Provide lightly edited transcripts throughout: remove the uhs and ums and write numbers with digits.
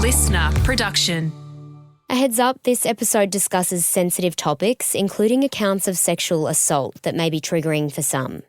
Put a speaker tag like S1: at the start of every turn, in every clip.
S1: listener production.
S2: A heads up, this episode discusses sensitive topics, including accounts of sexual assault that may be triggering for some.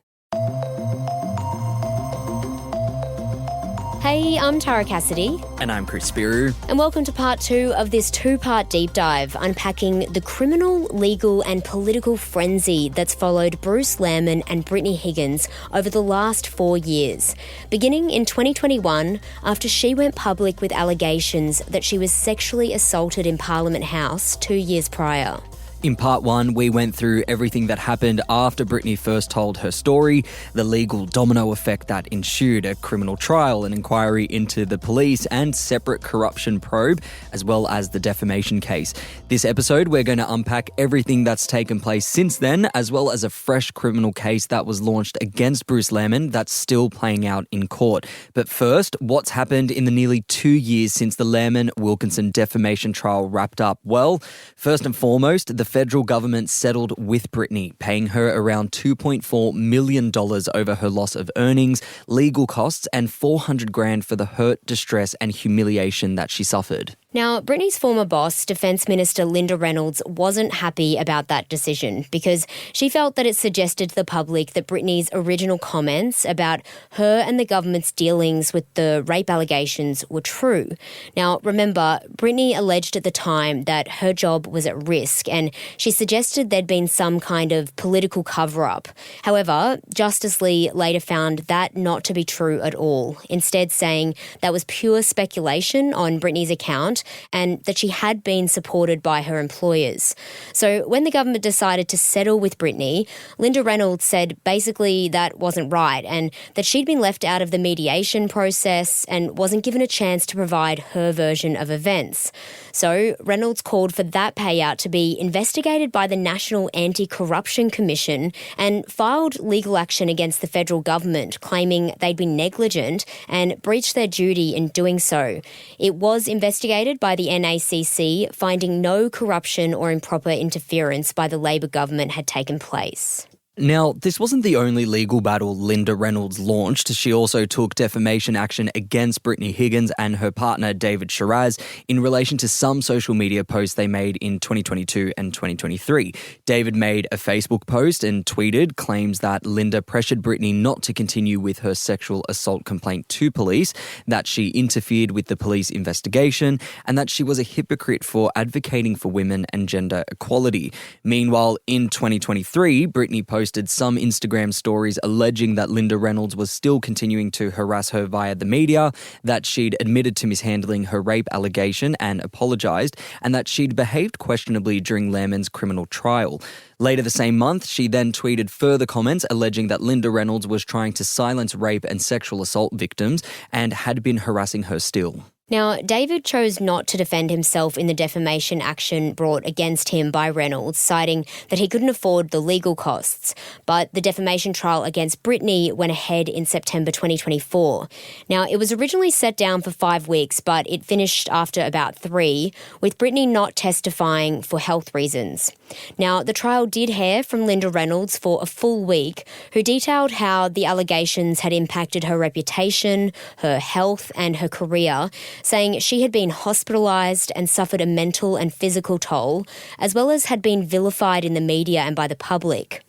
S2: Hey, I'm Tara Cassidy.
S3: And I'm Chris Spyrou.
S2: And welcome to part 2 of this 2-part deep dive unpacking the criminal, legal and political frenzy that's followed Bruce Lehrmann and Brittany Higgins over the last 4 years, beginning in 2021 after she went public with allegations that she was sexually assaulted in Parliament House 2 years prior.
S3: In part 1, we went through everything that happened after Brittany first told her story, the legal domino effect that ensued, a criminal trial, an inquiry into the police and separate corruption probe, as well as the defamation case. This episode, we're going to unpack everything that's taken place since then, as well as a fresh criminal case that was launched against Bruce Lehrmann that's still playing out in court. But first, what's happened in the nearly 2 years since the Lehrmann-Wilkinson defamation trial wrapped up? Well, first and foremost, the federal government settled with Brittany, paying her around $2.4 million over her loss of earnings, legal costs, and $400,000 for the hurt, distress, and humiliation that she suffered.
S2: Now, Brittany's former boss, Defence Minister Linda Reynolds, wasn't happy about that decision because she felt that it suggested to the public that Brittany's original comments about her and the government's dealings with the rape allegations were true. Now, remember, Brittany alleged at the time that her job was at risk and she suggested there'd been some kind of political cover-up. However, Justice Lee later found that not to be true at all, instead saying that was pure speculation on Brittany's account and that she had been supported by her employers. So when the government decided to settle with Brittany, Linda Reynolds said basically that wasn't right and that she'd been left out of the mediation process and wasn't given a chance to provide her version of events. So Reynolds called for that payout to be investigated by the National Anti-Corruption Commission and filed legal action against the federal government, claiming they'd been negligent and breached their duty in doing so. It was investigated by the NACC, finding no corruption or improper interference by the Labor government had taken place.
S3: Now, this wasn't the only legal battle Linda Reynolds launched. She also took defamation action against Brittany Higgins and her partner David Shiraz in relation to some social media posts they made in 2022 and 2023. David made a Facebook post and tweeted claims that Linda pressured Brittany not to continue with her sexual assault complaint to police, that she interfered with the police investigation, and that she was a hypocrite for advocating for women and gender equality. Meanwhile, in 2023, Brittany posted some Instagram stories alleging that Linda Reynolds was still continuing to harass her via the media, that she'd admitted to mishandling her rape allegation and apologised, and that she'd behaved questionably during Lehrmann's criminal trial. Later the same month, she then tweeted further comments alleging that Linda Reynolds was trying to silence rape and sexual assault victims and had been harassing her still.
S2: Now, David chose not to defend himself in the defamation action brought against him by Reynolds, citing that he couldn't afford the legal costs. But the defamation trial against Brittany went ahead in September 2024. Now, it was originally set down for 5 weeks, but it finished after about 3, with Brittany not testifying for health reasons. Now, the trial did hear from Linda Reynolds for a full week, who detailed how the allegations had impacted her reputation, her health and her career, saying she had been hospitalised and suffered a mental and physical toll, as well as had been vilified in the media and by the public.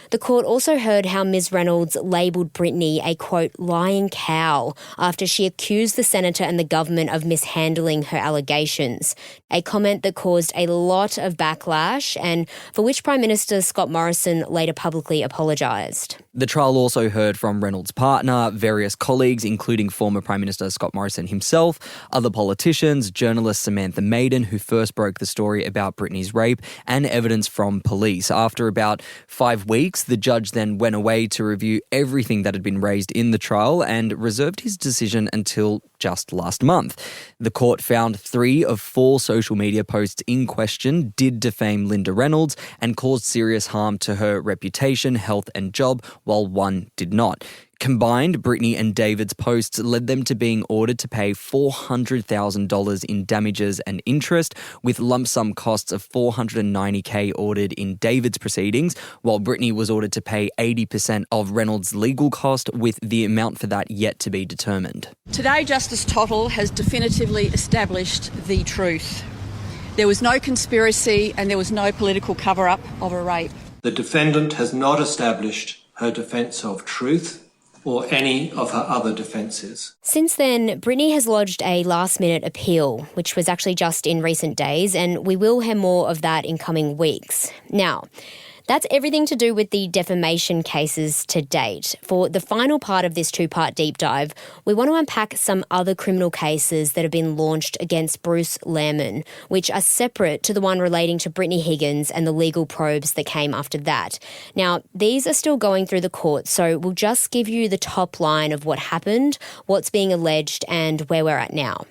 S2: The court also heard how Ms Reynolds labelled Brittany a, quote, lying cow after she accused the senator and the government of mishandling her allegations, a comment that caused a lot of backlash and for which Prime Minister Scott Morrison later publicly apologised.
S3: The trial also heard from Reynolds' partner, various colleagues, including former Prime Minister Scott Morrison himself, other politicians, journalist Samantha Maiden, who first broke the story about Brittany's rape, and evidence from police. After about 5 weeks, the judge then went away to review everything that had been raised in the trial and reserved his decision until just last month. The court found 3 of 4 social media posts in question did defame Linda Reynolds and caused serious harm to her reputation, health and job, while 1 did not. Combined, Brittany and David's posts led them to being ordered to pay $400,000 in damages and interest, with lump sum costs of $490,000 ordered in David's proceedings, while Brittany was ordered to pay 80% of Reynolds' legal cost, with the amount for that yet to be determined.
S1: Today, Justice Tottle has definitively established the truth. There was no conspiracy and there was no political cover-up of a rape.
S4: The defendant has not established her defence of truth or any of her other defences.
S2: Since then, Brittany has lodged a last-minute appeal, which was actually just in recent days, and we will hear more of that in coming weeks. Now, that's everything to do with the defamation cases to date. For the final part of this two-part deep dive, we want to unpack some other criminal cases that have been launched against Bruce Lehrmann, which are separate to the one relating to Brittany Higgins and the legal probes that came after that. Now, these are still going through the court, so we'll just give you the top line of what happened, what's being alleged, and where we're at now.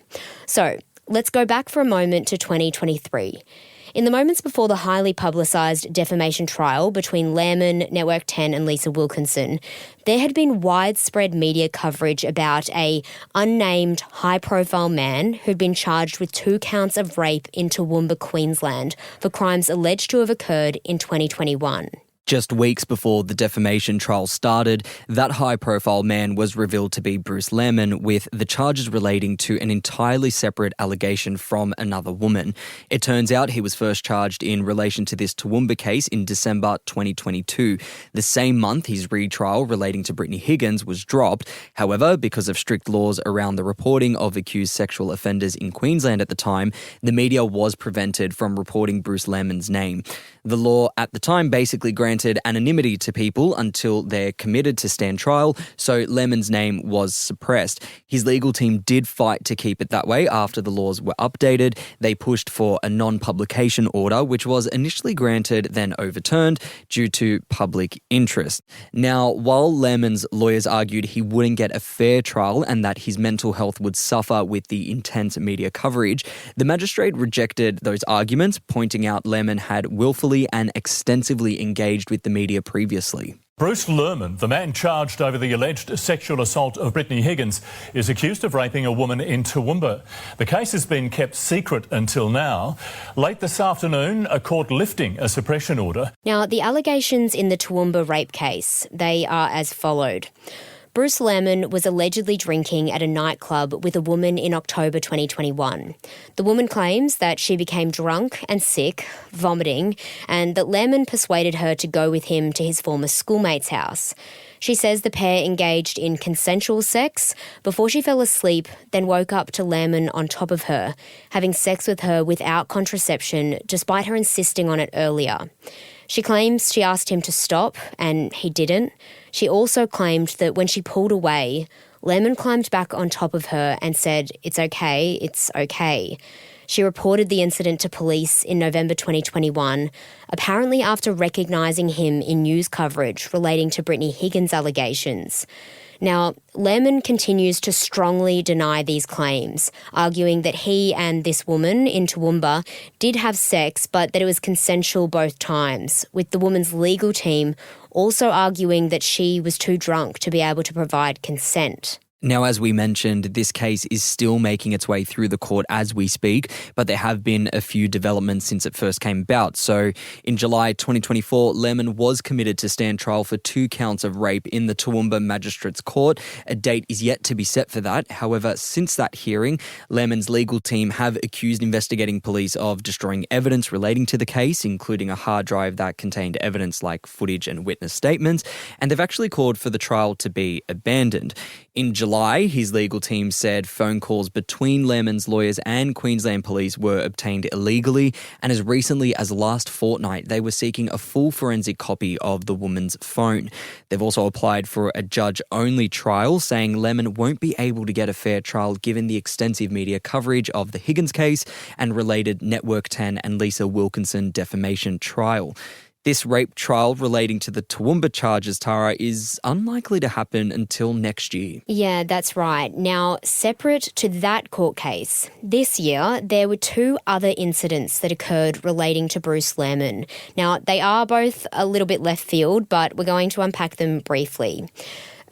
S2: So, let's go back for a moment to 2023. In the moments before the highly publicised defamation trial between Lehrmann, Network 10 and Lisa Wilkinson, there had been widespread media coverage about a unnamed high-profile man who'd been charged with 2 counts of rape in Toowoomba, Queensland, for crimes alleged to have occurred in 2021.
S3: Just weeks before the defamation trial started, that high-profile man was revealed to be Bruce Lehrmann, with the charges relating to an entirely separate allegation from another woman. It turns out he was first charged in relation to this Toowoomba case in December 2022. The same month, his retrial relating to Brittany Higgins was dropped. However, because of strict laws around the reporting of accused sexual offenders in Queensland at the time, the media was prevented from reporting Bruce Lehrmann's name. The law at the time basically granted anonymity to people until they're committed to stand trial, so Lehrmann's name was suppressed. His legal team did fight to keep it that way after the laws were updated. They pushed for a non-publication order, which was initially granted, then overturned due to public interest. Now, while Lehrmann's lawyers argued he wouldn't get a fair trial and that his mental health would suffer with the intense media coverage, the magistrate rejected those arguments, pointing out Lehrmann had willfully and extensively engaged with the media previously.
S5: Bruce Lehrmann, the man charged over the alleged sexual assault of Brittany Higgins, is accused of raping a woman in Toowoomba. The case has been kept secret until now. Late this afternoon, a court lifting a suppression order.
S2: Now, the allegations in the Toowoomba rape case, they are as followed. Bruce Lehrmann was allegedly drinking at a nightclub with a woman in October 2021. The woman claims that she became drunk and sick, vomiting, and that Lehrmann persuaded her to go with him to his former schoolmate's house. She says the pair engaged in consensual sex before she fell asleep, then woke up to Lehrmann on top of her, having sex with her without contraception, despite her insisting on it earlier. She claims she asked him to stop, and he didn't. She also claimed that when she pulled away, Lehrmann climbed back on top of her and said, "It's okay, it's okay." She reported the incident to police in November 2021, apparently after recognising him in news coverage relating to Brittany Higgins' allegations. Now, Lehrmann continues to strongly deny these claims, arguing that he and this woman in Toowoomba did have sex, but that it was consensual both times, with the woman's legal team also arguing that she was too drunk to be able to provide consent.
S3: Now, as we mentioned, this case is still making its way through the court as we speak, but there have been a few developments since it first came about. So in July 2024, Lehrmann was committed to stand trial for 2 counts of rape in the Toowoomba Magistrates Court. A date is yet to be set for that. However, since that hearing, Lehrmann's legal team have accused investigating police of destroying evidence relating to the case, including a hard drive that contained evidence like footage and witness statements, and they've actually called for the trial to be abandoned. In July, his legal team said phone calls between Lehrmann's lawyers and Queensland police were obtained illegally, and as recently as last fortnight, they were seeking a full forensic copy of the woman's phone. They've also applied for a judge-only trial, saying Lehrmann won't be able to get a fair trial given the extensive media coverage of the Higgins case and related Network 10 and Lisa Wilkinson defamation trial. This rape trial relating to the Toowoomba charges, Tara, is unlikely to happen until next year.
S2: Yeah, that's right. Now, separate to that court case, this year there were 2 other incidents that occurred relating to Bruce Lehrmann. Now, they are both a little bit left field, but we're going to unpack them briefly.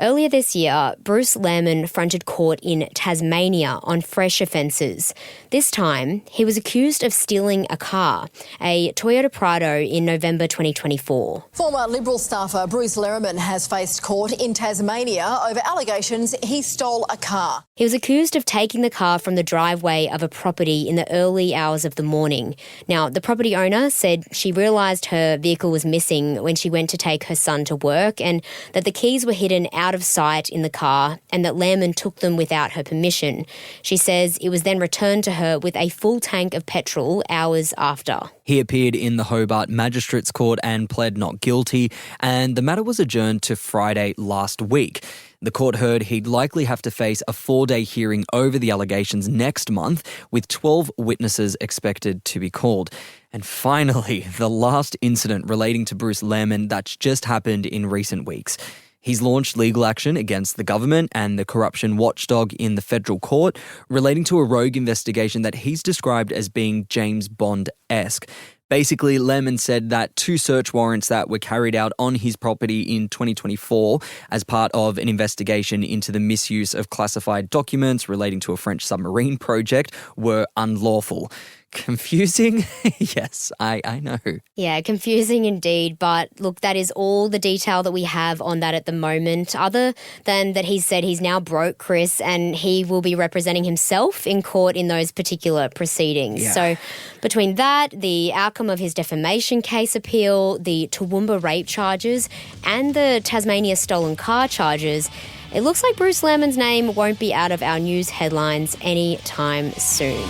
S2: Earlier this year, Bruce Lehrmann fronted court in Tasmania on fresh offences. This time, he was accused of stealing a car, a Toyota Prado, in November 2024.
S6: Former Liberal staffer Bruce Lehrmann has faced court in Tasmania over allegations he stole a car.
S2: He was accused of taking the car from the driveway of a property in the early hours of the morning. Now, the property owner said she realised her vehicle was missing when she went to take her son to work and that the keys were hidden out of sight in the car and that Lehrmann took them without her permission. She says it was then returned to her with a full tank of petrol hours after.
S3: He appeared in the Hobart Magistrates Court and pled not guilty, and the matter was adjourned to Friday last week. The court heard he'd likely have to face a 4-day hearing over the allegations next month, with 12 witnesses expected to be called. And finally, the last incident relating to Bruce Lehrmann that's just happened in recent weeks. He's launched legal action against the government and the corruption watchdog in the federal court relating to a rogue investigation that he's described as being James Bond-esque. Basically, Lehrmann said that 2 search warrants that were carried out on his property in 2024 as part of an investigation into the misuse of classified documents relating to a French submarine project were unlawful. Confusing? Yes, I know.
S2: Yeah, confusing indeed. But look, that is all the detail that we have on that at the moment, other than that he said he's now broke, Chris, and he will be representing himself in court in those particular proceedings.
S3: Yeah.
S2: So between that, the outcome of his defamation case appeal, the Toowoomba rape charges, and the Tasmania stolen car charges, it looks like Bruce Lehrmann's name won't be out of our news headlines anytime soon.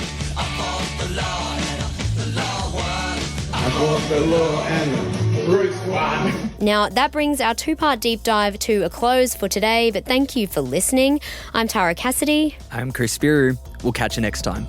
S2: Now, that brings our 2-part deep dive to a close for today, but thank you for listening. I'm Tara Cassidy.
S3: I'm Chris Spyrou. We'll catch you next time.